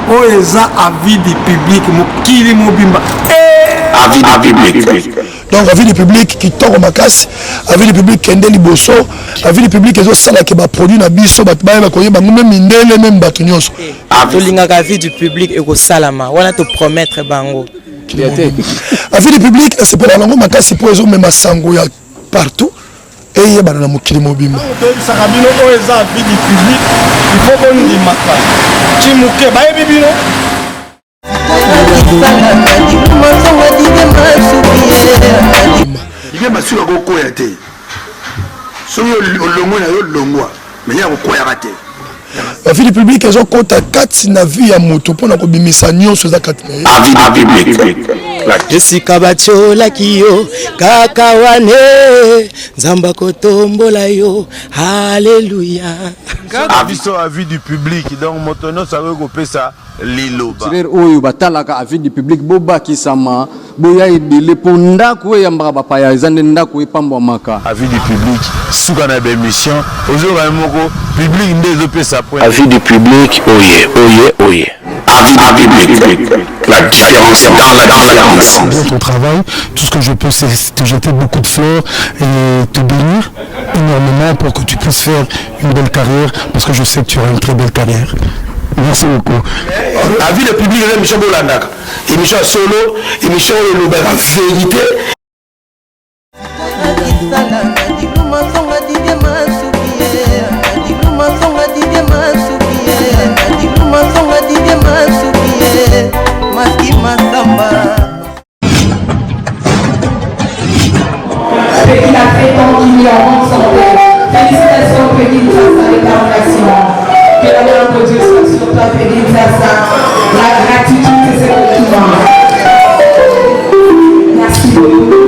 Oeza avis du public mokili mobimba avis du public. Donc avis du public qui tord ma casse, avis du public qui est liboso, avis du public qui est ça qui va produire na biso bat ba ba koyeba même mindele même batunyoso. Avis du public et ko salama, wana te promettre bango. Avis du public c'est pour la langue ma casse pour les même sango ya partout. Et il y a un mokili mobimba. Sarabino oeza avis du public, il faut qu'on dise maka. Chimuke ba ebibino. Il est masura ko ya te. So yo longo na yo longwa, mais ya ko ya raté. La vie du public ils ont compte à 4 na vie à moto pour na ko bimisa nyonso za 4. Avis du public. Esika batiola kiyo kakawane nzamba kotombola yo haleluya. Avis du public donc motono ça veut couper ça liloba. Oyo batalaka avis du public boba kisama boya idile ponda ko yamba bapaya ezande ndako epambwa maka. Avis du public suka na émission aujourd'hui moko public ndezo pesa point. Avis du public oye. Avis du public. La différence est dans la différence. Dans ton travail, tout ce que je peux, c'est te jeter beaucoup de fleurs et te bénir énormément pour que tu puisses faire une belle carrière, parce que je sais que tu auras une très belle carrière. Merci beaucoup. Avis du public, émission Bolandak, émission solo, émission la vérité. Il a fait tant qu'il est en bonne santé. Félicitations, Pédine Sassa, l'écarnation. Que la meilleure Dieu soit sur toi, Pédine Sassa. La gratitude, c'est ce que tu manges. Merci beaucoup.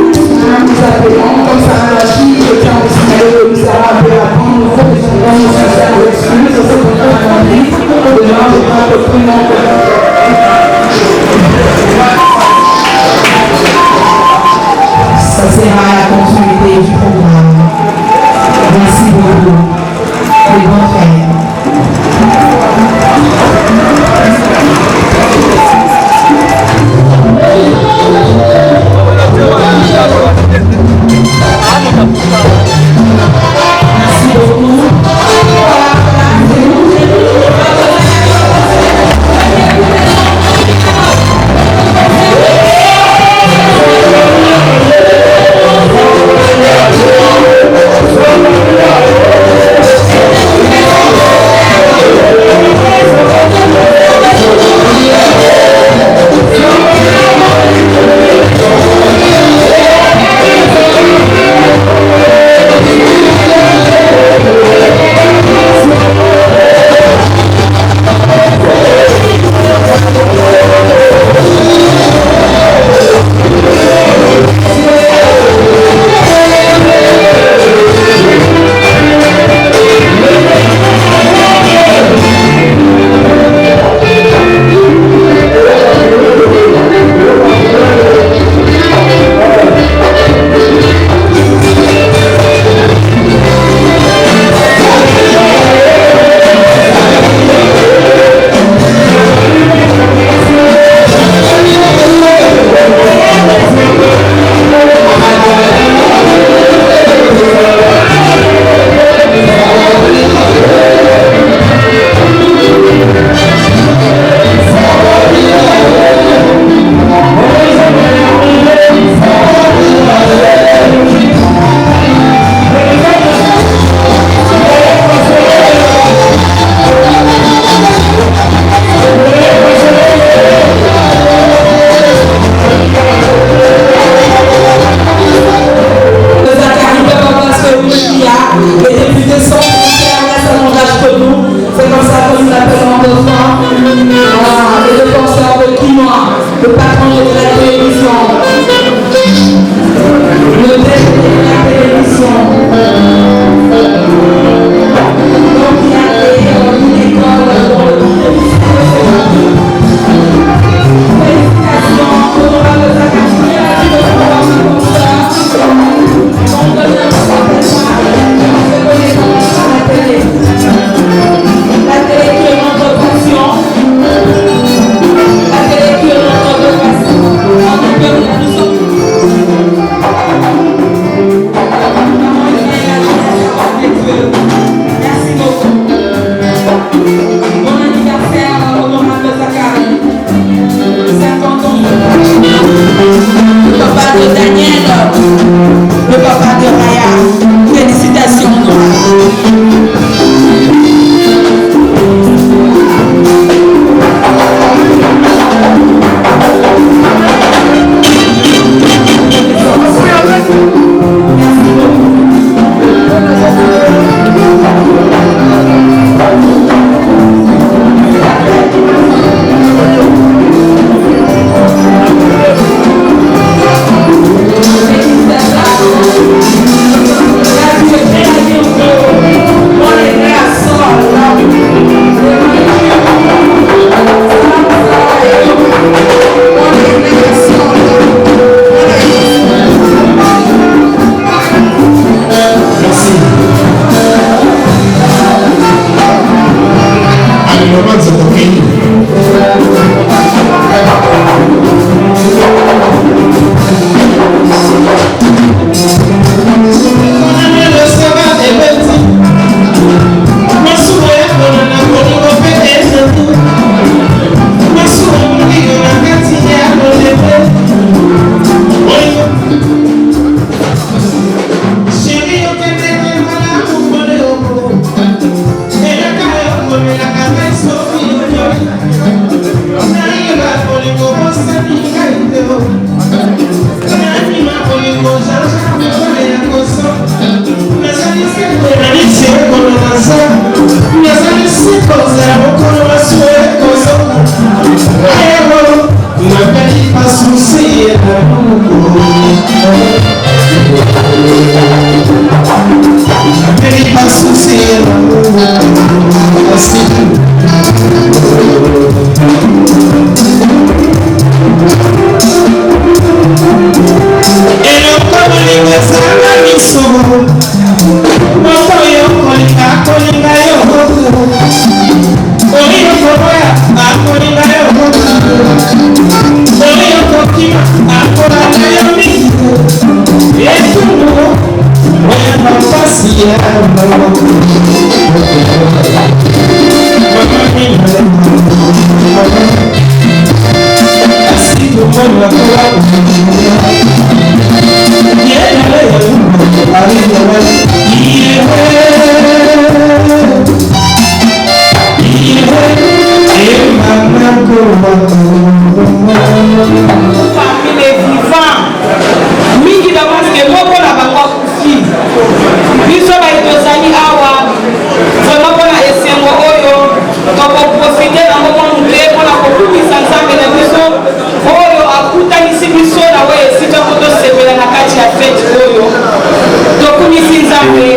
mingi damaske moko na bango kufi biso baitozali awa vraiment mpona esengo oyo tokoprofite na moko moke mpona kokumisa nzambe na biso oyo akutanisi biso na oyo esika po tosepela na kati ya fete oyo tokumisi nzambe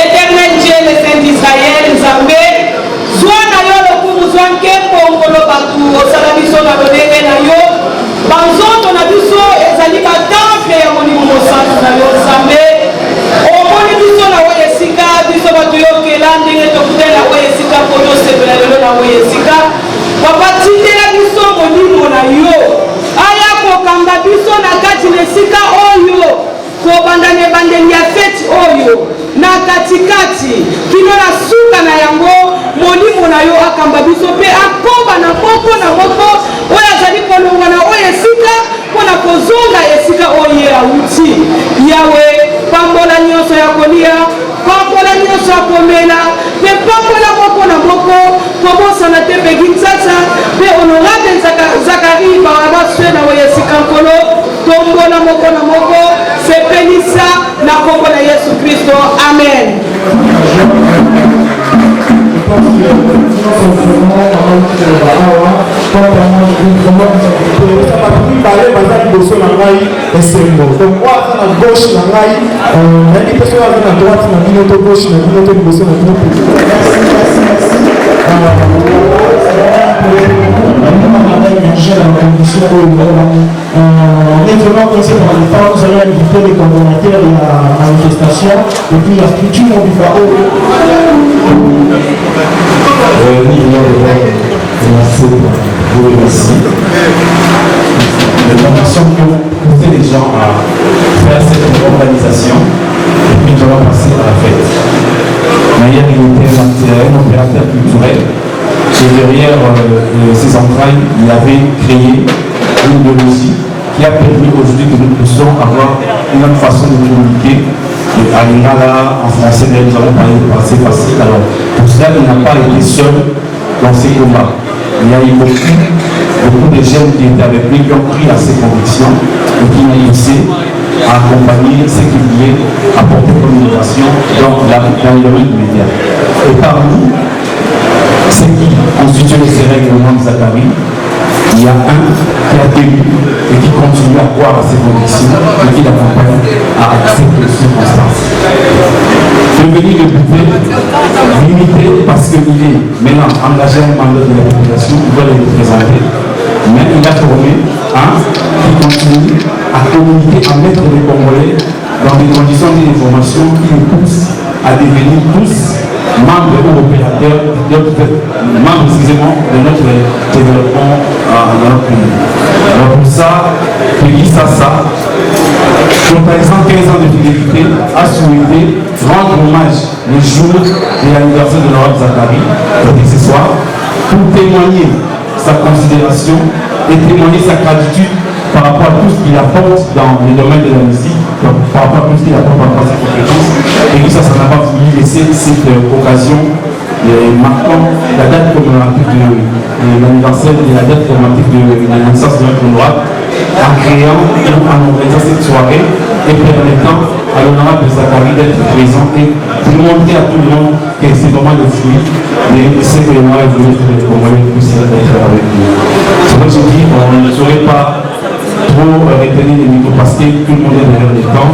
éternel Dieu le Saint d'Israël nzambe zwa na yo lokumu zwa nkembo ngolo bato osala biso na lolenge na yo banzoto na biso ezali batemple ya molimo mosantu na yo nzambe omoni biso na oyo esika biso bato yokela ndenge tokutali na oyo esika po tosepela lelo na oyo esika papa tindela biso molimo na yo aya kokanga biso na kati na esika oyo kobanda na ebandeli ya fete oyo na katikati kino na suka na yango molimo na yo akamba biso mpe akoba na moko oyo azali kolongwa na oyo esika mpona kozonga esika oyo ye awuti yawe pambola nyonso ya kolia pambola nyonso ya komela mpe pambola moko na moko kobosana te mpe kinsasa mpe honorable zakari barabaswe na oyo esika nkolo tombola moko na moko sepelisa na kombo na yesu kristo amen. liboso na ngai esengo donc oyo aza na gauche na ngai nayebi mpe soki aza na droite na bino to gauche na bino to liboso na bino on est vraiment coincé par les femmes, nous allons inviter les coordonnateurs de la manifestation et puis la structure du FAO. Vous remercie. Nous pensons que vous poussez les gens à faire cette organisation et puis nous allons passer à la fête. Maillard, il était un opérateur culturel et derrière ses entrailles, il avait créé une idéologie qui a permis aujourd'hui que nous puissions avoir une autre façon de communiquer. À l'Ingala, en français, nous allons parler de pensée facile. Alors, pour cela, il n'a pas été seul dans ces combats. Il y a eu beaucoup de jeunes qui étaient avec lui, qui ont pris à ses convictions et qui ont réussi à accompagner ce qui voulait apporter comme innovation dans le domaine média. Et parmi ceux qui constituent ces règlements de Zacharie, il y a un qui a tenu et qui continue à croire à ses convictions et qui l'accompagne à accepter les circonstances. Devenir député, limité parce qu'il est maintenant engagé à un mandat de la population, il doit les représenter, mais il a formé un qui continue à communiquer, à mettre les Congolais dans des conditions d'information qui les poussent à devenir tous membres ou opérateurs, membres précisément de notre développement dans notre pays. Alors pour ça, Peggy Sassa, totalisant 15 ans de fidélité, a souhaité rendre hommage le jour de l'anniversaire de l'Europe Zacharie, ce soir, pour témoigner sa considération et témoigner sa gratitude par rapport à tout ce qu'il apporte dans le domaine de la musique, par rapport à tout ce qu'il apporte dans ses compétences. Et que ça n'a pas voulu laisser cette occasion marquant la date commémorative de l'anniversaire et la date commémorative de la naissance de notre honorable, en créant, en organisant cette soirée et permettant à l'honorable Zacharie d'être présent et de montrer à tout le monde que c'est vraiment le fruit de ce que l'honorable voulait faire pour moi puisse être avec nous. C'est pour ça que je dis, on ne saurait pas trop retenir les micros parce que tout le monde est derrière les temps.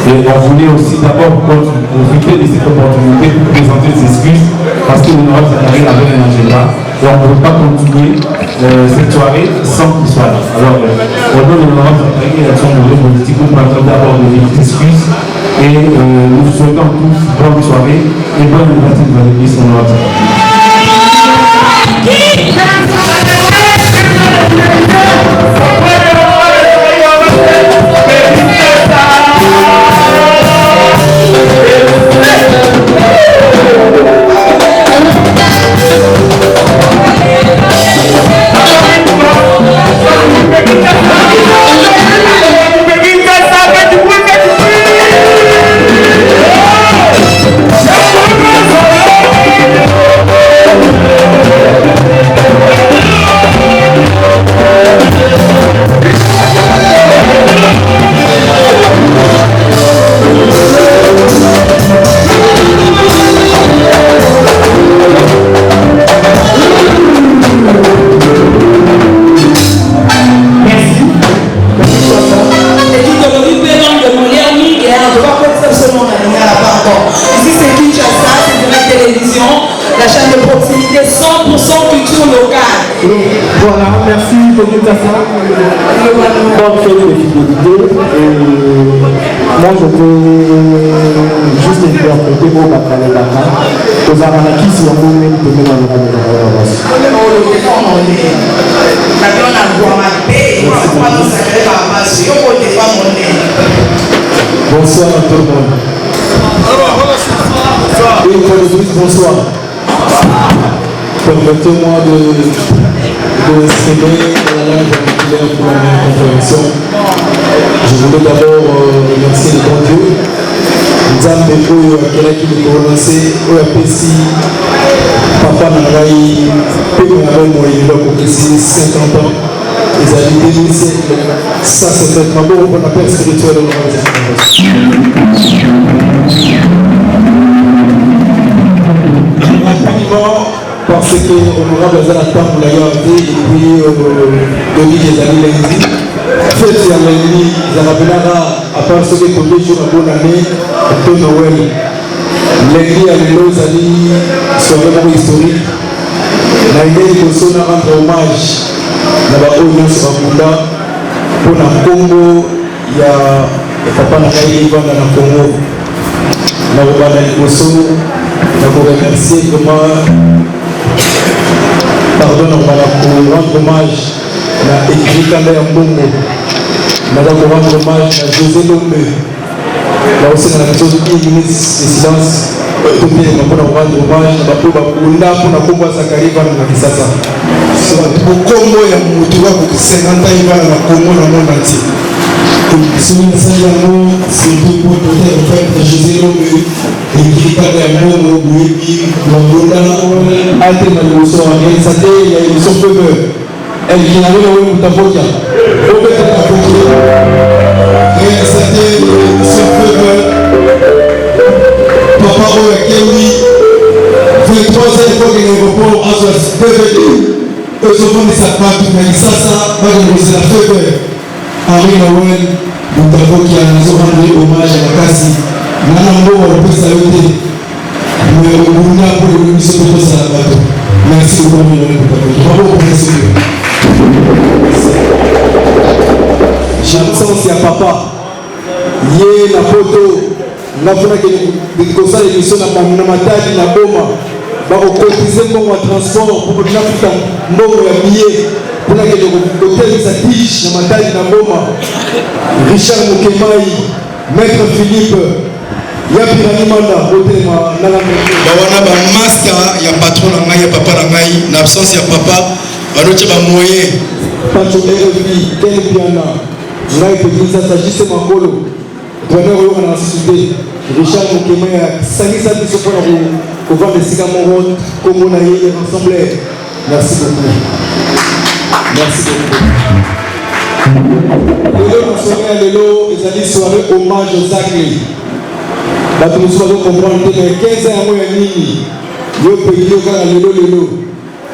Et on voulait aussi d'abord profiter de cette opportunité pour présenter des excuses parce que l'honorable Zacharie avait un agenda et on ne peut pas continuer cette soirée sans qu'il soit là. Alors, au nom de l'honorable Zacharie et de son modèle politique, nous partons d'abord de des excuses et nous souhaitons tous bonne soirée et bonne liberté de l'église honorable Zacharie. Bon, ici c'est Kinshasa, c'est de la télévision, la chaîne de proximité 100% culture locale. Voilà, merci pour tout ça. Bonne fête de fidélité. Moi, je peux juste interpréter mon bakalabaka. Aux Aranakis, il y a même de mettre dans le bonsoir à tout le monde. Une fois de plus, bonsoir. Permettez-moi de s'aimer la langue populaire pour la même compréhension. Je voulais d'abord remercier le bon Dieu. Nzambe oyo akelaki likolo na se oyo apesi papa na ngai mpe na ngai moyendo akokisi 50 ans ezali 2000 siècle. Ça c'est fait maboko mpona père spirituel parce que honorable aza na ntambola yo te epuis dolike ezali lendi fete ya lendi ezala penaka apart soki tondi jour na bonane to noel lendi ya lelo ezali soirée moko historique na ide liboso na rendre hommage na baoyo nyonso bakunda mpona nkombo ya papa na ngai evanda na congo na kobanda liboso na koremercier vraiment pardon na kobanda korendre hommage na écrit kanda ya mbongo naza korendre hommage na José Lombe nakosenga na biso 10 minutes de silence topelema mpona korendre hommage na baoyo bakunda mpona nkombo ya Zakari vana na Kisasa mokombo ya motu bakokisanga ntai vana na kongo na monde entier soki nasali yango surtout po tote ya kofaite José Lombe écrit kanda ya mbongo boyebi longonda ate na liboso organisateur ya émission peuple elkinango na oyo mutafokia obetaka foki réalisateur ya émission peuple papa oyo akeli 23 époque na aéroport azwa DVD ezofandisa bato na Kisasa bakongozela peuple Henri Noël mutafokia nazorendre hommage ya makasi ngana mbongo alopesa yo te mais obunda mpo elongi biso mpe tosala bato merci beaucoup mutafokia maboko merci j'absence ya papa ye na poto ngafunaki kosala émission na matadi na boma bakokotize mbongo ya transport mpo nafuta mbongo ya billet mpona kende kotelisa tige na matadi na boma Richard Mokemai maître Philippe ya pirani manda otelema bawana bamaster ya patron na ngai ya papa na ngai na absence ya papa banotie bamoye pacho RFI ken piana ngai pekisa sagise makolo toner oyoka na société Richard Mokemai asangisa biso mpona kovanda esika moko kombo na ye ensemble merci beaucoup merci beaucoup lelo na soirée ya lelo ezali soirée hommage aux Zakli bato mosusu bazocomprendre te mais 15 ans yango ya nini yo pekili okaka lelo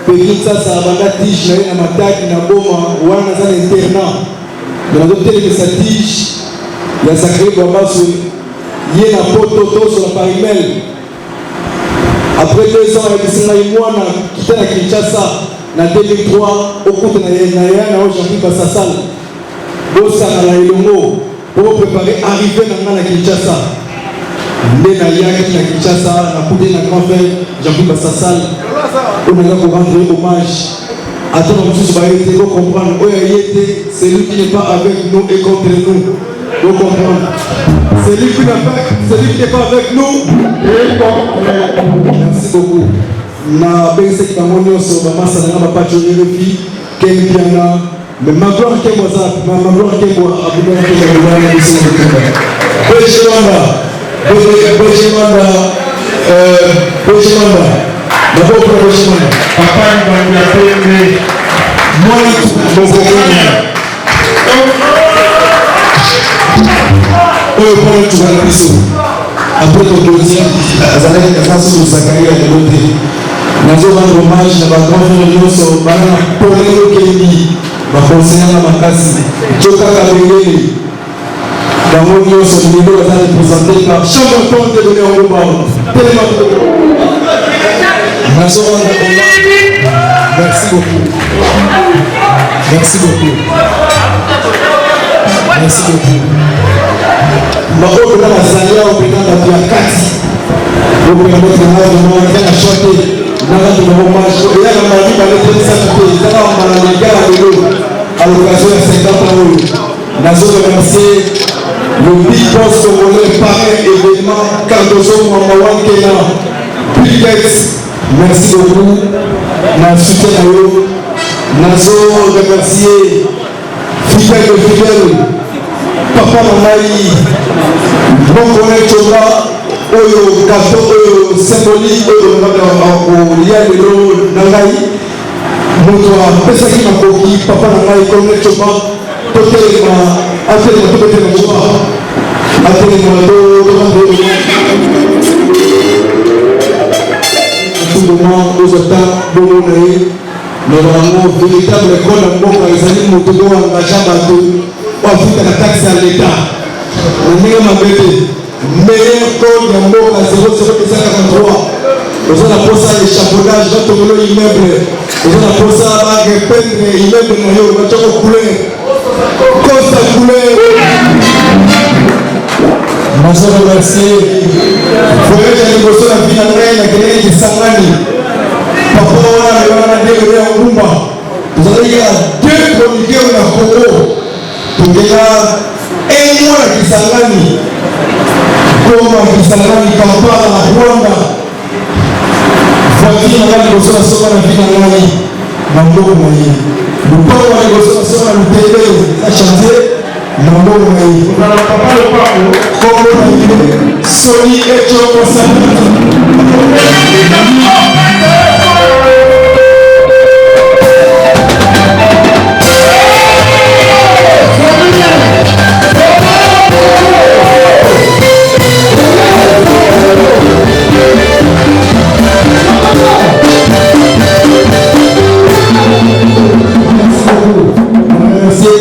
pekili sasa abanda tige na ye na mataki na boma wana naza na internat me nazotelemisa tige ya Zakli Bambaso ye na poto tosola par email après 2 ans ayebisi ngai mwana kita na Kinshasa na 2003 okuta na ye na Jean-Philippe Basasal bosaka na elongo po préparer arrivé na nga na Kinshasa nde nayaki na Kinshasa nakute na grand frère Jean-Philippe Basasal oyo naza korendre hommage atona mosusu baye te comprendre oyo aye te celui qui n'est pas avec nous et contre nous vous comprendre celui qui n'est pas avec nous et contre nous merci beaucoup na bengisaki bango nyonso bamasa na nga bapacho RFI ken piana mais magloire nkembo aza magloire nkembo abunaaaa biso kotumba bechemanda nabokona bechemanda papa nbangi apembe mwana bokokanya oyo mpona tukana biso apres tokotia azalaki kakaso Zakaria lelo te nazorendre hommage na bagrand frère nyonso bana na polelo kendi bakonseyanga makasi jokaka bengeli bango nyonso lelo baza représente par chambre compte de donner en groupe tellement merci beaucoup merci beaucoup merci beaucoup makoto na bazalia opena bato ya kati opena bato na vraiment ezaka chote naka tobako marche eyaka mali baletelisaka te ezaka bambala legala lelo à l'occasion ya 50 ans oyo nazo remercier le big boss congolais parrain événement Cardozo Mamawankena Bill Gates merci beaucoup na soutien na yo nazo remercier fidèle de fidèle papa na ngai Mokone Chomba oyo gato oyo symbolique oyo kolia lelo na ngai moto apesaki makoki papa na ngai Mokone Chomba totelema atelema tobetela moba atelema tout moment ozota bongo na ye lobango véritable école ya mboka ezali moto oyo engagea bato oyo afutaka taxe ya leta na ndenge mabe te meilleur code ya mboka 00 oza na posa échafaudage batongolo immeuble oza na posa barependre immeuble na yo batiako couleur costa couleur nazo remercier voyage ya liboso na vi na ngai nakeleli kisangani papa wana ndenge ya ngumba tozalaki ya 2 chroniqueur na Congo tongela mwana kisangani goma kisangani kampala na Rwanda voiture na ngai liboso na soka na vi na ngai na mboko na ye lupango na liboso na soka na lutele na chantier na mboko na ye papa lopango kombo na ye soni ecokosana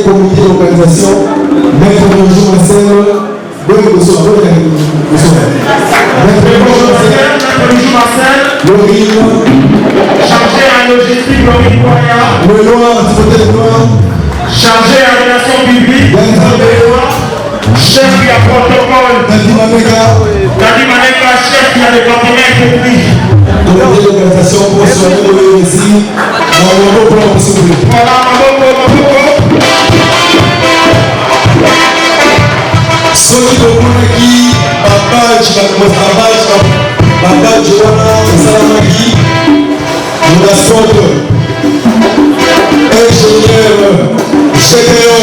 comité d'organisation, maître bonjour Marcel, bonjour bonjour Marcel, Laurine, chargé en logistique, Laurine Koya, le noir, chargé en relations publiques, chef du protocole, Dadi Maneka, chef du département public. Comité d'organisation pour soigner ici, dans le plan possible. Voilà, soki tomonaki babage wana esalamaki na sport ingénieur gédéon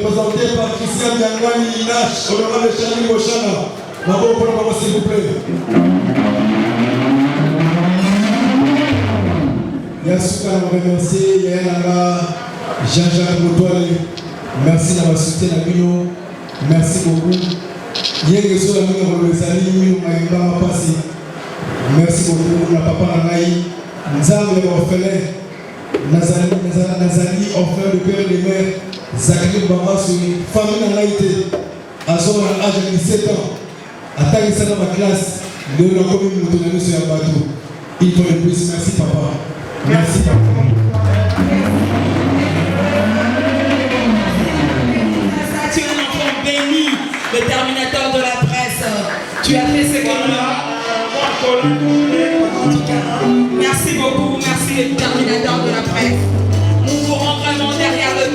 représenté par Christian Yangwani Inash, honorable Charlie Moshana. Bravo pour le moment, s'il vous plaît. Yasuka, on remercie Yaelanga, Jean-Jacques Moutouale. Merci d'avoir soutenu la Mino. Merci beaucoup. Yegeso la Mino Rolezali, Mino Maïba Mapasi. Merci beaucoup. La papa Nanaï, Nzambe orphelin. Nazali, orphelin de père et de mère. Zachary Bamba Souni, famille en Haïti, à son âge de 17 ans, à Taïsa dans ma classe, de la commune de Moutouane sur un bateau. Il faut le plus, merci papa. Merci papa. Tu es un enfant béni, le terminateur de la presse. Tu as fait ce que en tout cas, merci beaucoup, merci le terminateur de la presse. Nous courons vraiment derrière le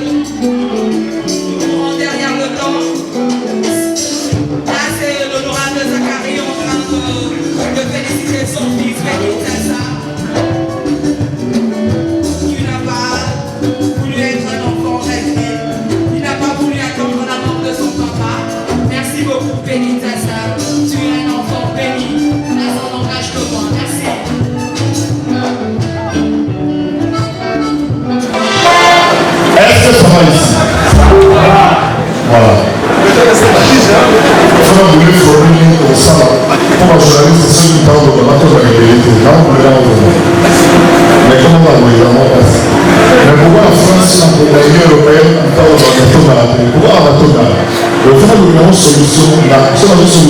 temps. Là, c'est l'honorable Zachary en train de féliciter son fils, Benitasa. Tu n'as pas voulu être un enfant rêvé. Il n'a pas voulu attendre la mort de son papa. Merci beaucoup, Benitasa. Tu es un enfant béni. Ça n'engage que moi. Merci. solution, la solution,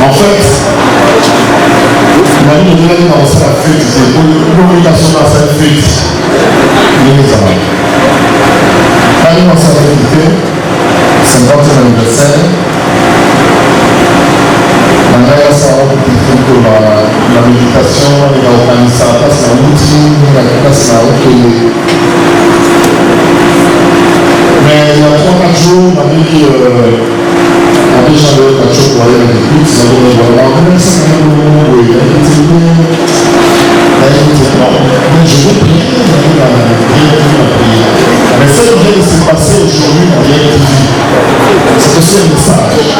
en fait, la ligne de l'aide dans sa fête, c'est l'obligation dans sa fête. La ligne dans sa fête, 50e anniversaire. La méditation, il a organisé sa place, la routine, il a place à recueillir. Mais il y a 3-4 jours, on a dit déjà le 4 jours pour aller à l'écoute, ça va même ça quand même oui, il a été mais je veux prier, mais ce qui vient de se passer aujourd'hui dans les TV, c'est aussi un message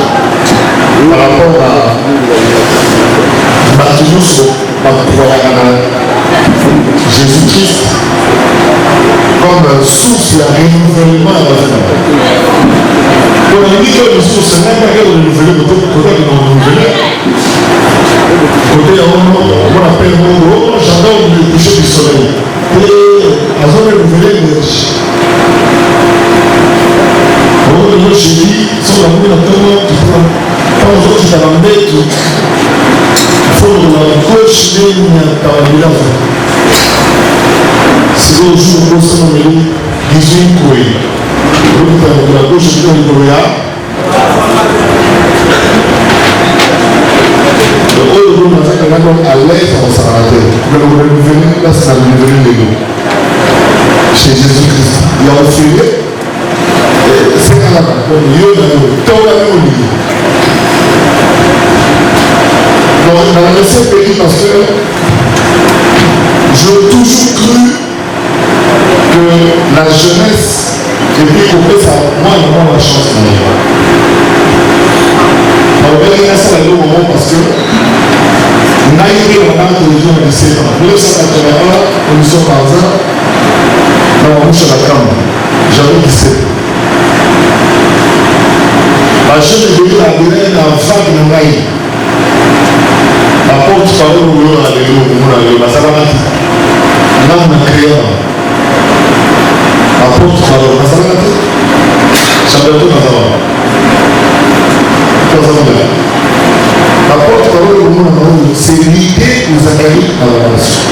par rapport à Jésus-Christ comme source de renouvellement à la vie. Donc on dit que le source n'est pas qu'elle renouveler, côté de renouveler. Côté on appelle mon j'adore le coucher du soleil. Et à zone renouveler les riches. On dit chez lui, sans la moule à tout le monde qui prend. Quand on dit qu'il a l'embête, il faut la gauche de la c'est le jour où on s'est nommé 18 couilles. Donc, la gauche de la le haut de l'eau, on a à l'aise en s'arrêter. Mais on va venir là, c'est la nouvelle légo. Chez Jésus-Christ. Il a refusé. C'est à la main. Comme Dieu n'a pas tout la même au donc, dans la recette pays, parce que j'ai toujours cru que la jeunesse et puis couper ça, moi, il la chance de vivre. On va dire ça à moment parce que on a été en tant que région de 17 ans. 1981, commission par exemple, dans la bouche à la Cambre, j'avais 17. La jeune est venue la gueule dans la vague de Maï. La porte parole au boulot à l'église, au monde à l'église, ça va mettre. Là, on a créé la porte parole, ça va mettre. Ça va mettre dans la porte parole au monde à l'église, c'est l'idée que vous avez dans la nation.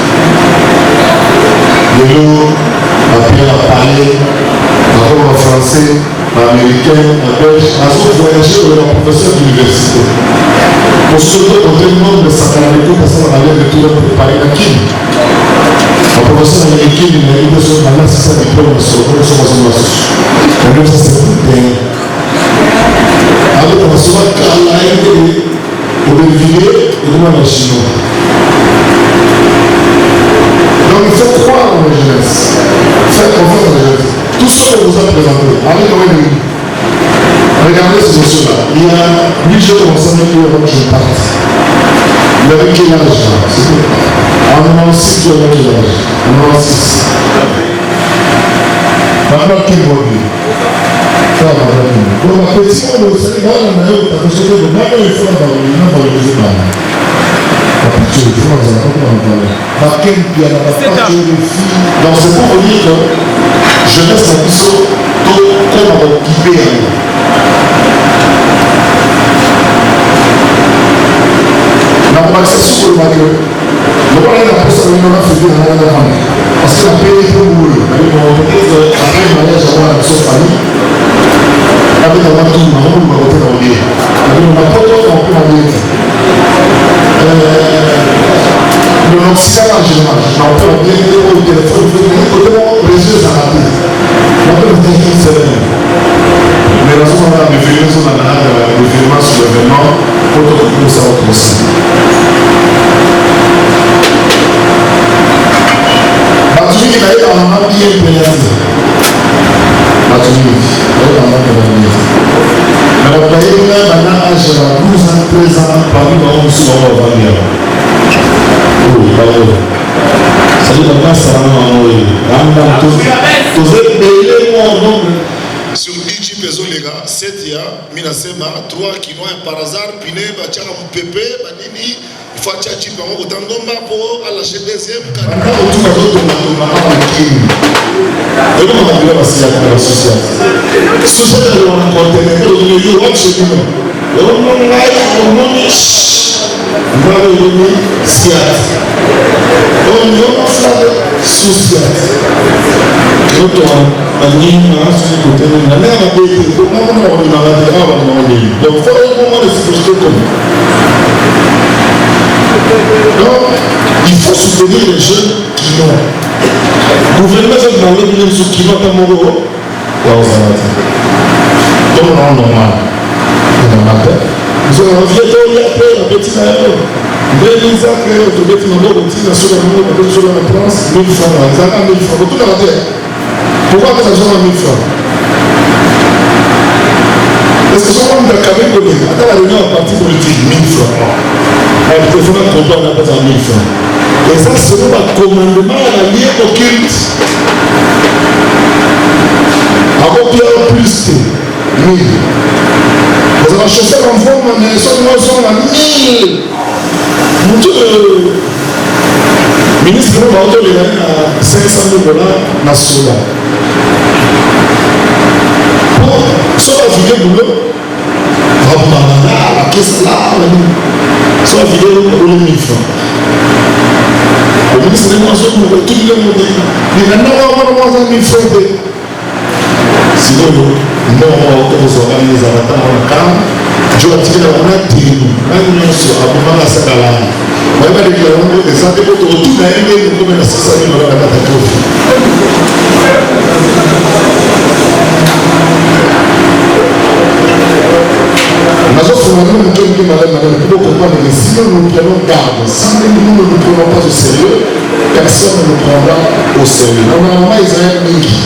De l'eau, la pierre à parler, la robe en français, l'américain, la belge, à ce voyager avec un professeur d'université. Pour surtout quand le monde de sacralité, parce qu'on avait de tout préparer la Kim. Le professeur américain, il a dit que ce moment-là, c'est ça diplôme sur le sommation. Et donc, ça c'est tout bien. Alors, on va se voir qu'Allah a été au Belgique et comment la Chine. Donc, il faut croire en la jeunesse. Faire confiance en la jeunesse. Tout ce que vous avez présenté, allez dans les regardez ces dossiers-là. Il y a 8 jours ensemble qui avant que je parte. Il avait quel âge là? En 96, il avait quel âge? En 96. Maintenant, qui va vivre? Ça va vivre. Donc, ma question, au Sénégal, on a eu la question de maintenant, il faut valoriser par là. La pitié, il faut valoriser. Par quel pied, la pâture des filles. Donc, c'est pour vous dire que jeunesse la mission, comme on va occuper. La conversation sur le bateau, le problème de la personne qui a fait de la femme, parce que la paix est trop boulot. Après le mariage, on a la famille, avec la voiture, on va voter dans le lit. On n'a pas d'autre qu'on peut en dire. Le Occident en général, on peut en dire au téléphone, les yeux arrêtés. On peut le dire une semaine. Mais la zone a référé sur l'événement sur l'événement pour que ça aussi. Batumi il a eu un an bien pénalisé. Batumi, il a eu un an pénalisé. Mais le pays même maintenant a 12 ans, 13 ans, parmi nous aussi on va venir. Oui, bravo. Ça dit maintenant ça va nous envoyer. Tous les pays, moi, sur Iji Pezo les gars, 7 ya, Minasema, 3 Kinois par hasard, Piné, Bachara Moupépé, Banini, Fatia Chipango, Tangomba pour à la chaîne deuxième. Et donc on a vu la société. Société de l'encontre, you watch it, il faut soutenir les jeunes qui l'ont. Le gouvernement va demander de ceux qui vont à Moro. Donc on normal. Nous avons fait un petit aéro. Mais les acteurs de bâtiment de routine sur la France, 1000 francs. Ça a 1000 francs. Tout à l'heure. Pourquoi ça soit 1000 francs? Est-ce que souvent on a quand même donné, attends la réunion en parti politique, 1000 francs. Il faut faire un combat, on n'a pas 1000 francs. Et ça, selon le commandement à la liée occulte. Avant qu'il y ait plus que 1000. Vous avez chauffé l'enfant, mais ils sont à 1000. Le ministre de l'Auto, il a 500 $, national. Pour soit affilié boulot, la caisse là, soit affilié pour 1000 francs. Le ministre de l'Auto, tout le monde dit, il n'a pas 1000 francs. Sinon, non, on s'organise à la table en camp. Je vais tirer la main de nous. Même nous sommes à moment à cette alarme. Moi, je vais déclarer que ça dépend de tout l'année de comme la 600 000 $ à la catastrophe. Nous avons fait madame, pour comprendre que si nous nous prenons garde, si nous ne nous prenons pas au sérieux, personne ne nous prendra au sérieux. Normalement, Israël Mingi.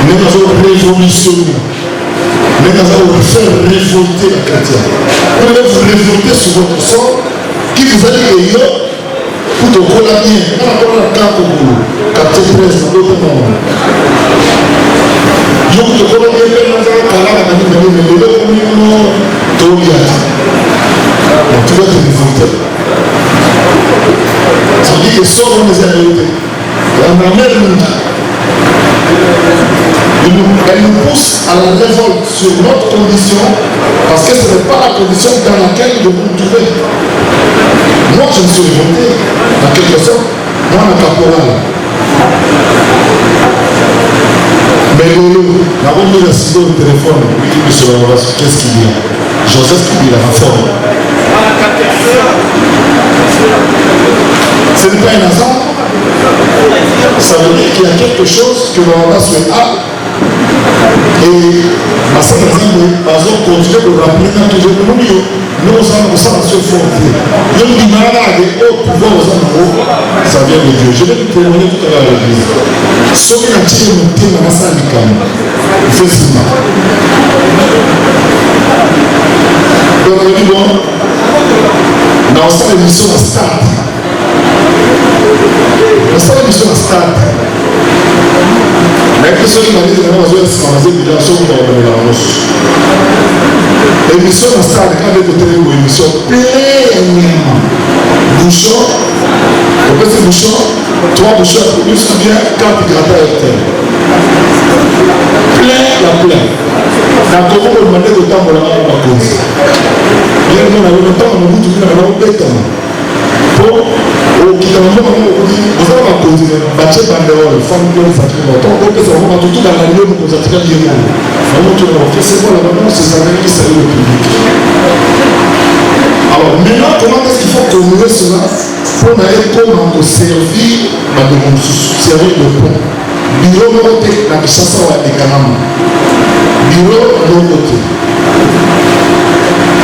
Nous avons révolutionné. Mais nous allons faire révolter la chrétienne. Vous allez vous révolter sur votre sort qui vous a dit que pour te coller bien. On a encore un cas pour vous. Quartier 13, d'autres noms. Yo te coller bien, nous allons caler la famille, mais le communion, Tolia. Donc tu vas te révolter. Ça veut dire que sort on les a révoltés. On a même elle nous pousse à la révolte sur notre condition parce que ce n'est pas la condition dans laquelle nous nous trouvons. Moi, je me suis révolté, en quelque sorte, moi, le caporal. Mais nous avons mis le ciseau au téléphone, qu'est-ce qu'il y a? Joseph qui dit la réforme. Ce n'est pas un hasard. Ça veut dire qu'il y a quelque chose que l'on a sur A. Et à cet exemple, nous continuer de rappeler quand nous sommes sur frontière. Nous disons que les hauts pouvoirs ça vient de Dieu. Je vais vous témoigner tout à l'heure à l'église. Ce qui a tiré mon thème dans sa vie, effectivement. Donc, on dit bon, dans cette émission à stade. Dans cette émission à stade. Mais que ceux qui m'ont dit que nous avons essayé de faire des choses dans la roche. L'émission à stade, quand vous écoutez une émission pleinement. Bouchon, on peut se bouchon, 3 bouchons, plus ou bien 4 gratins hectares. Plein la plein. Dans le Congo, on demandait de temps pour la cause. Bien, nous avons le temps, on a tout le temps. Pour qui t'en vous avez ma cause, bâtir banderole, femme qui ont sacré longtemps, donc ça va tout dans la lieu pour nous attirer les mots. Vraiment, tu l'as fait, c'est quoi la balance, c'est ça qui salue le public. Alors maintenant, comment est-ce qu'il faut communiquer cela pour aller comment servir servir le pont. Bureau de côté, la Kishasa wa Ekanama. Bureau de côté.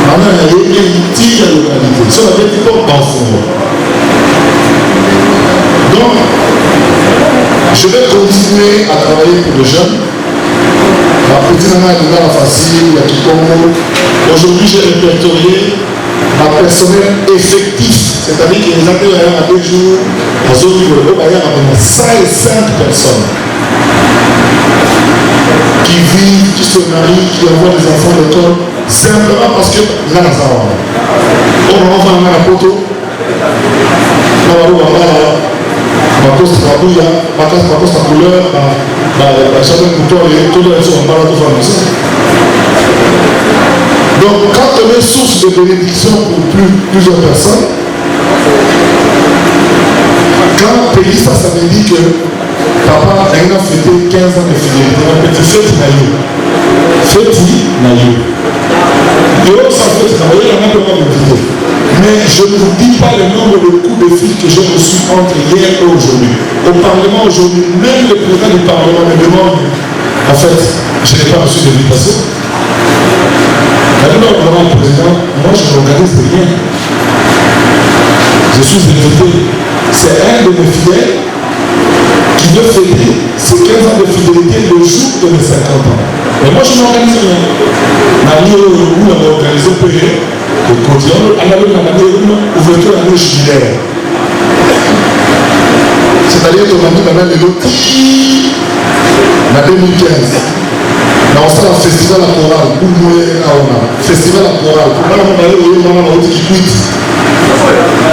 Maintenant, il y a une petite localité. Sur la petite porte dans son. Donc, je vais continuer à travailler pour les jeunes. La petite maman est dans la facile, il y a Kikongo. Aujourd'hui, j'ai répertorié ma personnel effectif, c'est-à-dire qu'il y a des acteurs à 2 jours, à zone du Golo, il y a 105 personnes qui vivent, qui se marient, qui envoient des enfants à l'école, simplement parce que là, ça va. On va faire un poto. Ma cause de la bouille, ma cause de couleur, chacun pour toi, tout le monde va tout faire. Donc, quand on est source de bénédiction pour plusieurs personnes, quand pays ça veut dire que papa a fêté 15 ans de fidélité, on peut dire fête naïe. Fête naïe. Et on s'en fait, on a un peu de vidéo. Mais je ne vous dis pas le nombre de coups de fil que j'ai reçus entre hier et aujourd'hui. Au Parlement aujourd'hui, même le président du Parlement me demande, en fait, je n'ai pas reçu d'invitation. Maintenant, le président, moi je n'organise rien. Je suis invité. C'est un de mes fidèles qui veut fêter ses 15 ans de fidélité le jour de mes 50 ans. Mais moi je n'organise rien. Marie, où on a organisé peu le quotidien, on a eu une ouverture à l'année jubilaire. C'est-à-dire qu'on a mis maintenant les lots en 2015. Là, on sera un festival à chorale, festival à chorale. Pour moi, on a eu qui quitte.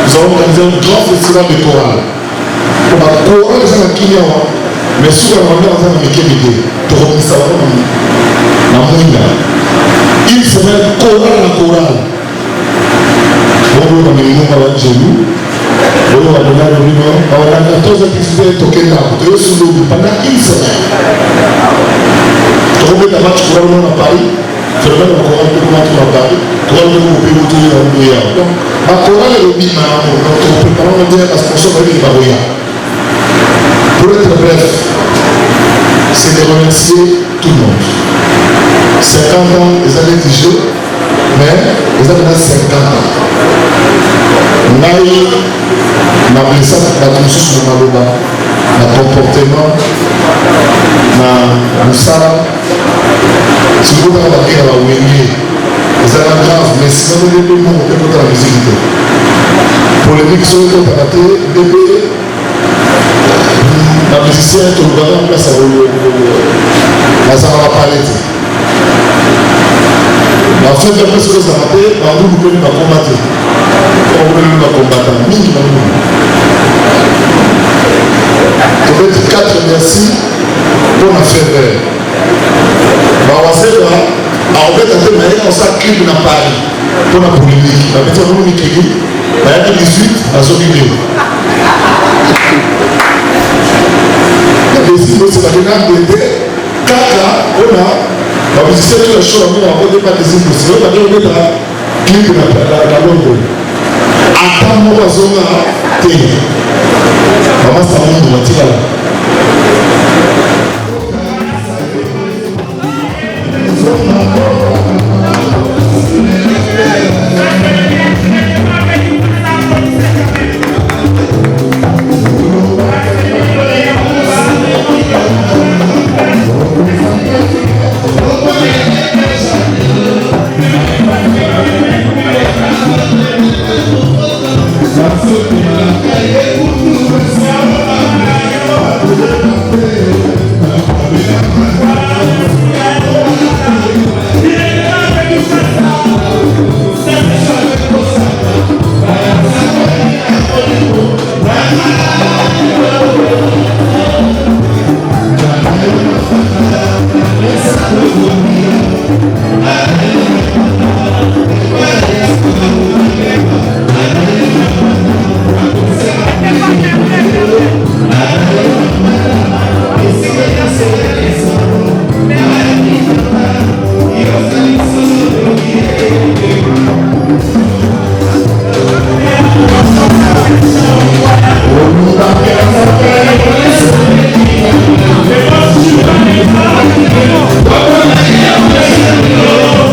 Nous avons organisé un grand festival de chorale. On a chorale, c'est un Kenya, mais souvent, on a un Kenya. Pour ça, on a une semaine chorale à chorale. On a mis un genou. On a donné le numéro. On a 14 épisodes toqués là. Pendant une semaine. On a mis un match chorale à Paris. Je vais vous raconter comment tu vas parler. Tu vas vous piloter en Bouillard. Donc, ma chorale est le bim, notre préparant va dire à ce qu'on soit avec les Barouillards. Pour être bref, c'est de remercier tout le monde. 50 ans, les années du jeu, mais les années 50 ans. On a eu ma blessure, la conscience de ma loba, ma comportement, ma moussara. Si vous avez la guerre à Ouénier, les années graves, mais si vous avez des mots, on peut la musique. Pour les mix, on peut rater, bébé, la musicienne, tout le monde en place à la Zara Palette. La fête de presque ça a été, nous pouvons la combattre. On peut la combattre. Je vais dire 4 merci pour la fête. On va faire là, on va tenter de faire ça clip dans Paris pour la polémique. La petite roue qui dit, il y a 18 à ce milieu. Les îles, c'est la dernière d'été. 4 là, on a. La musicienne qui est chaud, on va pas des îles. C'est on a donné la clip dans Londres. Attends, moi, on va se faire. Maman, ça monte, on va tirer là. Oh,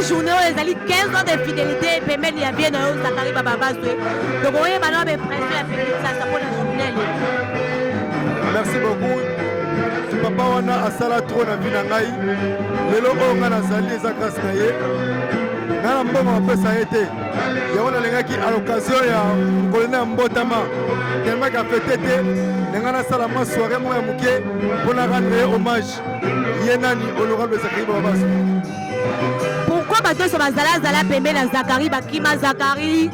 journée les ali 15 ans de fidélité et même il y a bien dans Zakari Baba Baswe. Donc on est maintenant presque à faire ça pour la journée. Merci beaucoup. Papa wana asala trop na vie na ngai. Lelo onga na zali eza grâce na ye. Na mbongo apesa été. Ya wana lengaki à l'occasion ya kolona mbotama. Tellement qu'a fêté te ngana sala ma soirée mo ya muke pour na rendre hommage. Yenani honorable Zakari Baba Baswe. Pourquoi bato so bazala zala pembe na Zakari bakima Zakari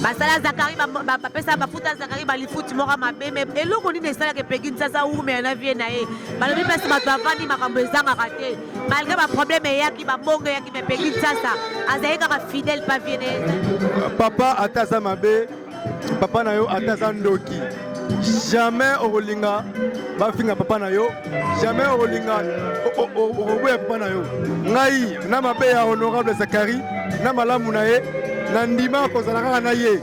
basala Zakari bapesa bafuta Zakari balifuti moko mabe mais eloko nini esala ke Peggy Ntsasa ume na vie na ye balobi pesi bato avandi makambo ezangaka te malgré baproblème eyaki bambongo eyaki me Peggy Ntsasa azali kaka fidèle pa vie na ye. Papa ataza mabe papa na yo ataza ndoki jamais okolinga bafinga papa na yo jamais okolinga okoboya papa na yo ngai na mabe ya honorable Zakari na malamu na ye na ndima kozala kaka na ye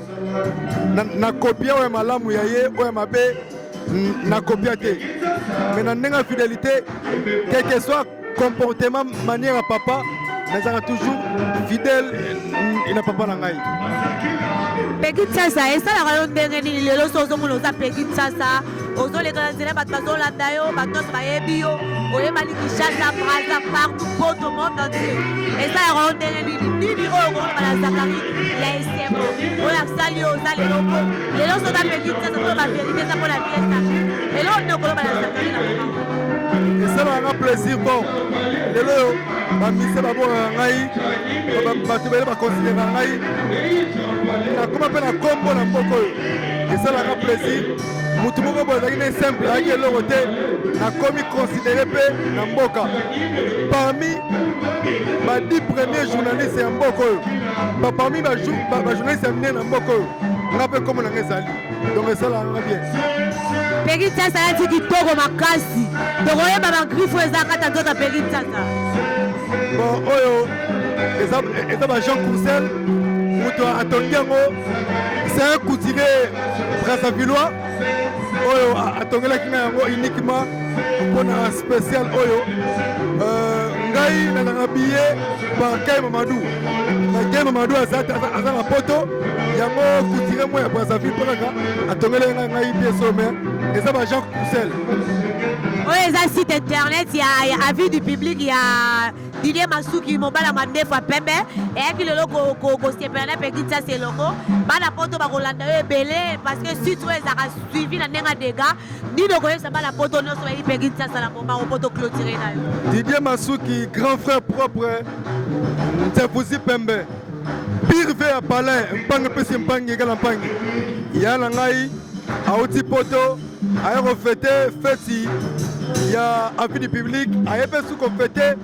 na kopia oyo malamu ya ye oyo mabe na kopia te mais na ndenge fidélité quel que soit comportement manière ya papa nazalaka toujours fidèle na papa na ngai. Peggy Ntsasa esalaka yo ndenge nini lelo so ozomona oza Peggy Ntsasa ozolekana nzela bato bazolanda yo bato nyonso bayebi yo oyebali Kinshasa Braza partout poto monde entier esalaka yo ndenge nini oyo okolomba na Zakari ya esengo oyo asali yo oza lelo so oza Peggy Ntsasa oyo bavérité eza mpona biesa lelo nde okolomba na Zakari na mama esalaka plaisir bon lelo oyo bamise babongaka ngai bato bele bakonsidera ngai nakoma mpe na kombo na mboka oyo esalaka plaisir mutu moko boye ezalaki ne simple ayaki eloko te nakomi considéré mpe na mboka parmi ba 10 premiers journalistes ya mboka oyo parmi bajournaliste ya minene na mboka oyo nga mpe kombo nanga ezali donc esalaka nga bien. Peggy Ntsasa alati kitoko makasi tokoyeba bagrifo eza kata nzoto Peggy Ntsasa bon oyo eza ba Jean Courcel mutu atongi yango c'est un couturier Brazzavillois oyo atongelaki nga yango uniquement mpona spécial oyo ngai nazanga billet par Kay Mamadou Kay Mamadou aza na poto yango couturier mo ya Brazzaville mpo kaka atongelaki nga ngai pièce mais eza ba Jean Courcel oyo eza site internet ya avis du public ya Didier Masuki mobala mandefu apembe eyaki lelo kosepela na Peggy Ntsasa elongo bana poto bakolanda yo ebele parce que site oyo ezaka suivi na ndenge dega nini okoyebisa bana poto nyonso bayi Peggy Ntsasa na moma opoto clôturé na yo. Didier Masuki grand frère propre Ntsefuzi Pembe pire ve ya palin mpange mpesi mpange ekala mpange ya na ngai auti poto aye kofete feti ya avis du public aye mpe su kofete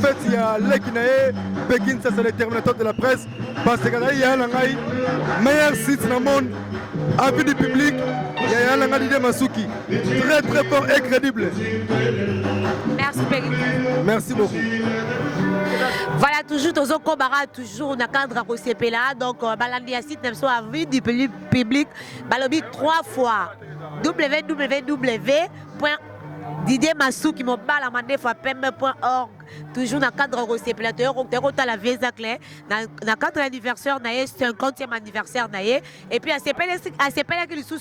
feti ya leki na ye Peggy Ntsasa le terminateur de la presse parce que azali ya na ngai meilleur site na monde avis du public ya na ngai Didier Masuki très très fort et crédible. Merci Peggy. Merci beaucoup. Voilà, toujours Tozo Kobara, toujours na cadre à Kosepela. Donc, balandi site nemso avis du public, balobi 3 fois www.didiermasuki.org. Toujours dans le cadre de ces plateaux, on a la vieille clé. Dans le cadre de l'anniversaire, 50e anniversaire, et puis à ces pélés qui sont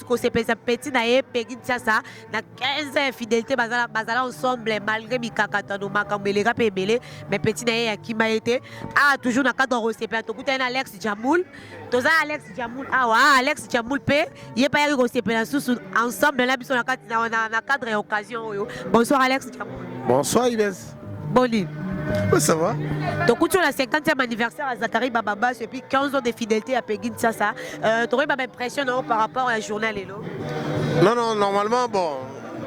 petit Peggy Ntsasa, na 15 ans fidélité, bazala ensemble, malgré Mikakatano, Makambelera, Pebele, mais petit naïe qui m'a été. Ah, toujours dans le cadre de ces plateaux, tu as Alex Jamoul, tu as Alex Jamoul, Alex Jamoul, il n'y a pas eu de plateaux ensemble, là, dans le cadre et occasion. Bonsoir Alex Jamoul. Bonsoir Ibez. Boni. Oui, ça va. Donc, tu as le 50e anniversaire à Zakari Baba Baswe et puis 15 ans de fidélité à Peggy Ntsasa. Tu aurais pas l'impression par rapport à la journée Non, non, normalement, bon.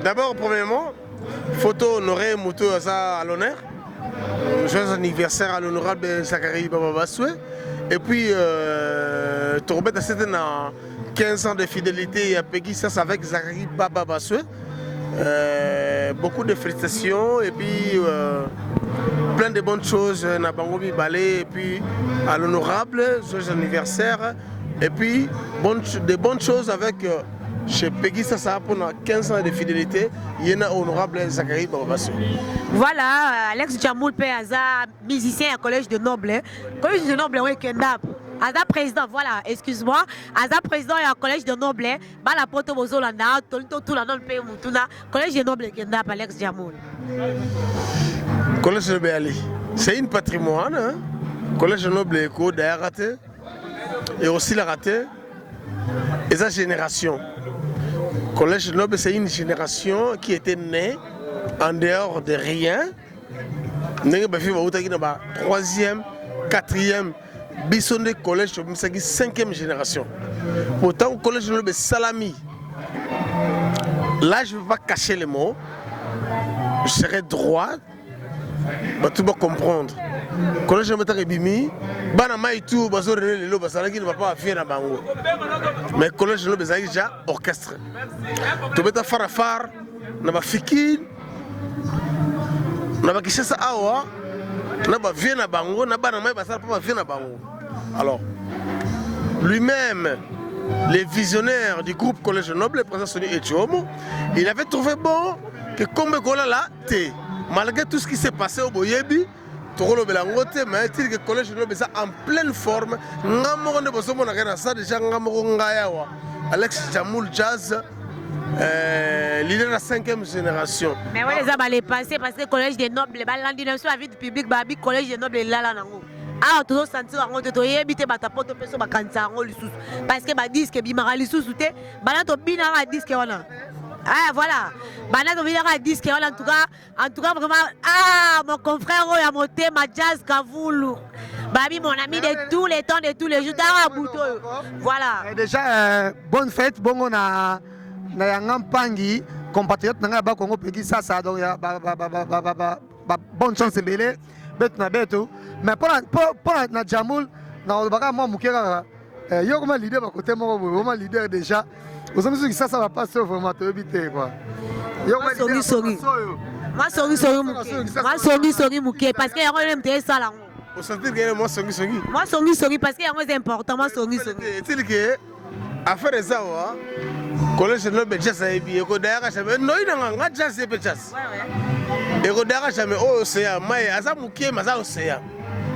D'abord, premièrement, photo honorée Moutou à l'honneur. Joyeux anniversaire à l'honorable Zakari Baba Baswe. Et puis, tu remets à 15 ans de fidélité à Peggy Ntsasa avec Zakari Baba Baswe. Beaucoup de félicitations et puis plein de bonnes choses na Bangobi Balé et puis à l'honorable joyeux anniversaire et puis de bonnes choses avec chez Peggy Sassa pour 15 ans de fidélité. Il y a honorable Zachary Bababasso. Voilà, Alex Djamoul Péaza, musicien à Collège de Noble. Collège de Noble, oui, Kendap. Aza président, voilà, excuse-moi. Aza président et à Collège de Noble. Bala Poto Bozolanda, tout la non paye Moutuna. Collège de Noble, Kendap, Alex Djamoul. Collège de Noble, c'est une patrimoine. Hein? Collège de Noble Eco, d'ailleurs raté. Et aussi la raté. Et sa génération. Collège de Noble, c'est une génération qui était née en dehors de rien. Nous avons 3e, 4e. Bissonde collège, c'est la 5e génération. Pourtant, au collège de Salami, là je ne vais pas cacher les mots, je serai droit, tu vas comprendre. Le collège de Bimi, Banamaïtou, Bazoré, le Basalaki ne va pas faire à Bango. Mais le collège de déjà orchestre. Tu vas faire Farafar, Naba Fikine, Naba Kishasa Awa. Alors, lui-même, les visionnaires du groupe Collège Noble, le président Sonny Etchomo, il avait trouvé bon que comme là, malgré tout ce qui s'est passé au Boyebi, Toro Belangote, mais il que Collège Noble est en pleine forme. Alex Djamoul Jazz. L'idée de la 5e génération. Mais oui, les hommes allaient passer parce que le collège des nobles, la dynamique la vie du public, le collège des nobles est là. Ah, tu dois sentir que tu es habité par ta porte de personne parce que tu dis que Bimara Lissou soutient, tu binara disque. Ah, voilà. Tu binara disque. En tout cas, vraiment, ah, mon confrère, il a monté ma jazz Kavoulou. Babi, mon ami de tous les temps, de tous les jours, voilà. Déjà, bonne fête, bon, on a. Na yanga mpangi compatriote nanga ba Congo Peggy Sassa donc ya bonne chance belé betu na betu mais pour na Djamoul na baka moi mukera yo comme leader ba côté moi vraiment leader déjà aux amis qui ça va pas se vraiment te éviter quoi yo moi sorry muké parce que yango même te sala au sentir que moi sorry parce que yango c'est important moi sorry c'est que affaire ça wa collège de Noble jazz a bien ko d'ailleurs jamais non il nga jazz et jazz et ko d'ailleurs jamais au océan mais asa mukie maza océan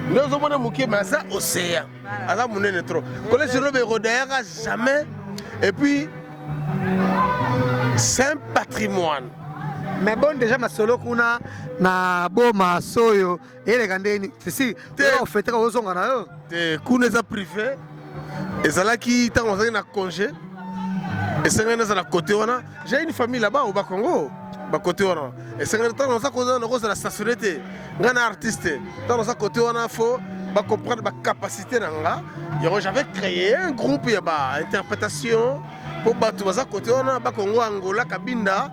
nous sommes mukie maza océan asa munene trop collège de Noble ko d'ailleurs jamais et puis c'est un patrimoine. Mais bon déjà ma solo kuna na boma soyo et les gandeni c'est si on fait trop zonga na yo te kuna za privé et ça là qui tant on a congé. Et c'est un côté j'ai une famille là-bas au Bakongo, côté et c'est un temps ça cause la stationalité, un artiste, dans ça côté faut comprendre la capacité nanga. J'avais créé un groupe il y a interprétation pour battre ça côté Bakongo Angola Kabinda.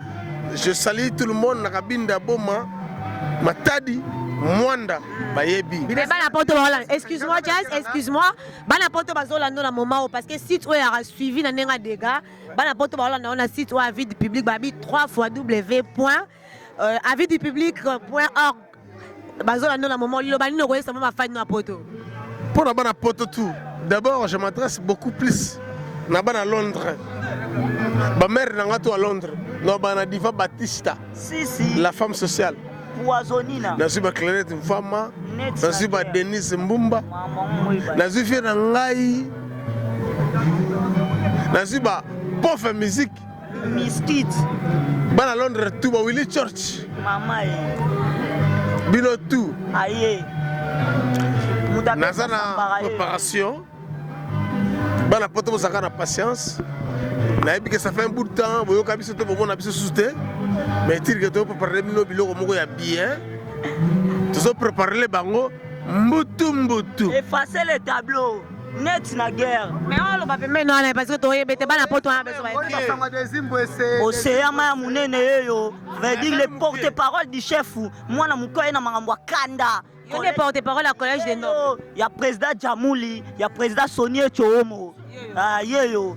Je salue tout le monde na Kabinda Boma, Matadi. Mwanda Bayebi. Mais excuse-moi Jazz, excuse-moi. Banapoto bazolando na moment parce que site où il a suivi na nenga dégâts. Banapoto bazolando na site où avis du public babi 3w.avisdupublic.org. Bazolando na moment lo bani no koyesa ma fa na poto. Pour na bana poto tout. D'abord, je m'adresse beaucoup plus na bana Londres. Ba mère na to à Londres. No bana Diva Batista. Si. La femme sociale. Nasuba Clarinette Mfama, Nasuba Denise Mbumba, Nasuba Nangai, Nasuba Pof Musique, Miskit, Bana Londres Tuba Willie Church, Bino tout, Nazana préparation, Bana Poto Sakana patience. Que ça fait un bout de temps, vous avez vu que mais tu peux préparer le biloko moko ya bien. Tu peux préparer les bango mbutu. Effacer les tableaux. Net na guerre. Mais on va pas maintenant parce que toi bete bana poto na besoin. Océan ma munene yo. Veut dire le porte-parole du chef. Moi na mukoye na mangambo kanda. On est porte-parole à collège des Nobles. Il y a président Djamouli, il y a président Sonny Etchomo. Ah yo.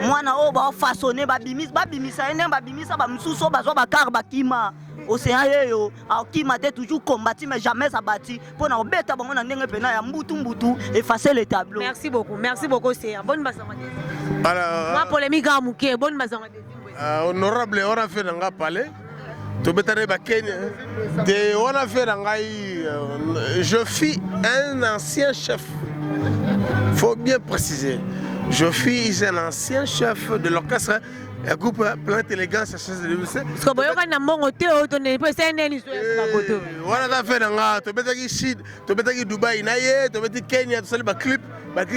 Moi na o ba façonner ba bimisa ene ba bimisa ba msuso ba zo ba kar ba kima. océan yeyo akima te toujours combattu mais jamais abattu pour na obeta bango na ndenge pena ya mbutu effacer le tableau. Merci beaucoup c'est bonne basanga. Alors ma polémique à Mouké bonne basanga. Honorable on a fait dans la palais. To betare ba Kenya. On a fait dans je fus un ancien chef. Faut bien préciser. Je suis un ancien chef de l'orchestre. Un groupe Planète Élégance, parce que boyo kana mongo te otonne pe seneni so ya bakoto. Wana fait nga to betaki Chine, to betaki Dubai na ye, to betaki Kenya, to sali ba clip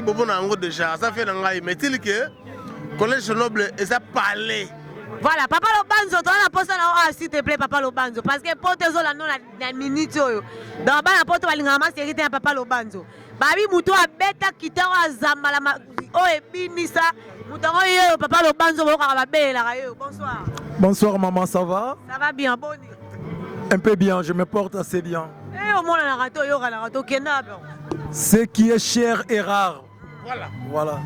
bobo na ngo déjà. Ça fait nga mais il que collège noble et ça parler. Voilà, papa Lobanzo, tu as la poste là, s'il te plaît, papa Lobanzo, parce que pour tes la non la minute dans la porte balingama c'est hérité à papa Lobanzo. Babi muto a beta kitao azamba la o ebinisa mutango yo papa Lobanzo boka ba bela yo. Bonsoir. Bonsoir maman, ça va? Ça va bien, bon. Un peu bien, je me porte assez bien. Eh au moins la rato yo la rato kena. Ce qui est cher est rare. Voilà.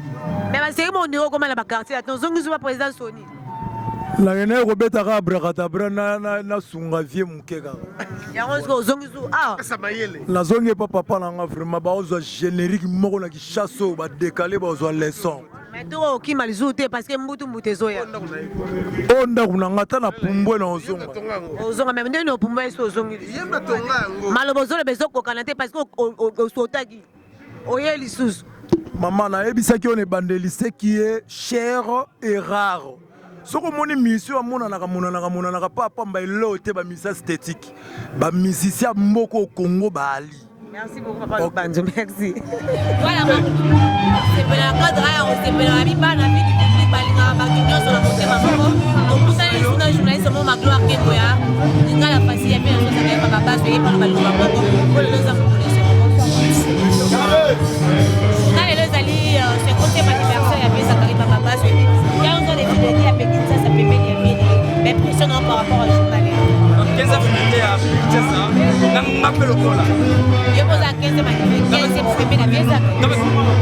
Mais c'est mon numéro comme la quartier, attention nous sommes président Sony. La reine Robert Abracadabra na sunga vie mukeka. Yango zongizu ah ça mayele. La zone est pas papa na vraiment ba ozo générique moko na ki chasso ba décaler ba ozo leçon. Mais toi qui malzute parce que mbutu zoya. Onda kuna ngata na pumbwe na ozonga. Ozonga même ndeno pumbwe so ozongi. Yemba tonga ngo. Malobozole bezoko kanate parce que osotaki. Oye lisusu. Maman na ebisaki on est bandeliste qui est cher et rare. Soko moni mission monanaka papa mba elote ba mission esthétique ba musicien mboko au Congo bali. Merci beaucoup papa Lobanzo, merci. Voilà c'est pour la cadre c'est pour la vie pas na vie du public balinga ba kinyo sur la côté mako. Donc pour ça les journalistes mo ma gloire ke koya. Nga la facile bien chose avec papa bas payer par le balinga mako. Pour les gens connaissent. Là les ali c'est côté anniversaire avec ça arrive papa bas payer. Il y a encore des vidéos à Pékin, ça peut venir mais impressionnant par rapport à journaliste. Donc 15 ans finité à Kinshasa, on m'appelle au col là. Je pose à 15 ans, 15 ans c'est bien bien ça.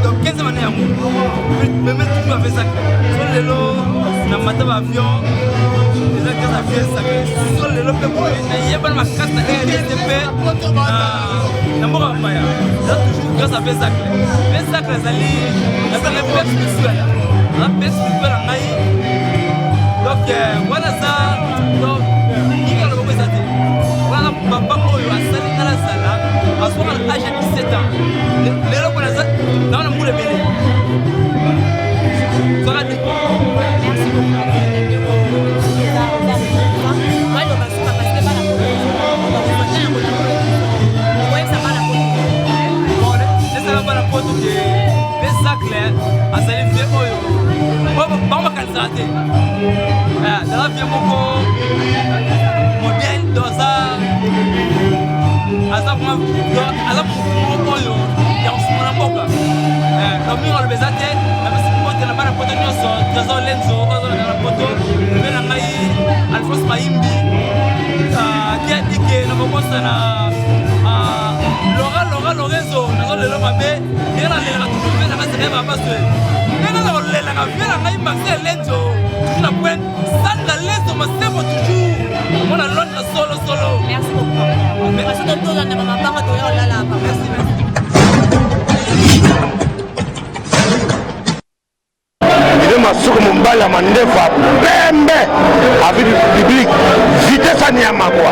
Donc 15 ans mais même toujours avec ça. Sur les lots, na mataba avion, les gens qui avion ça. Sur les lots pour il y a pas ma carte RDP. Na mora paya. Là toujours grâce à ça. Les sacs les ali, la belle spéciale. La belle spéciale en aïe. Donc voilà ça. Donc il y a le bon ça. Voilà papa oyo asali kala sala. Asoma l'âge de 17 ans. Les gens pour ça dans le moule belé. Ça va. Merci beaucoup. Moi je pense pas parce que pas la pas la photo de les sacs à salir vieux oyo bon ma candidaté dans la vieux moko modèle dans ça azap oyo ya usumana mboka comme on le bezate la basi na bana photo nyonso dans lenzo na photo na ngai Alphonse Maimbi qui a dit que nous commençons à Laura Lorenzo nazo lelo mabe era lela tuve na kasi reba baswe nena na lela ka vela ngai Maxel Lenzo na point sanda Lenzo masebo toujours mona londa solo merci beaucoup merci de tout na mama banga to yo lala merci Masuku Mumbala Mandefa Pembe avec du public vitesse à Niamakwa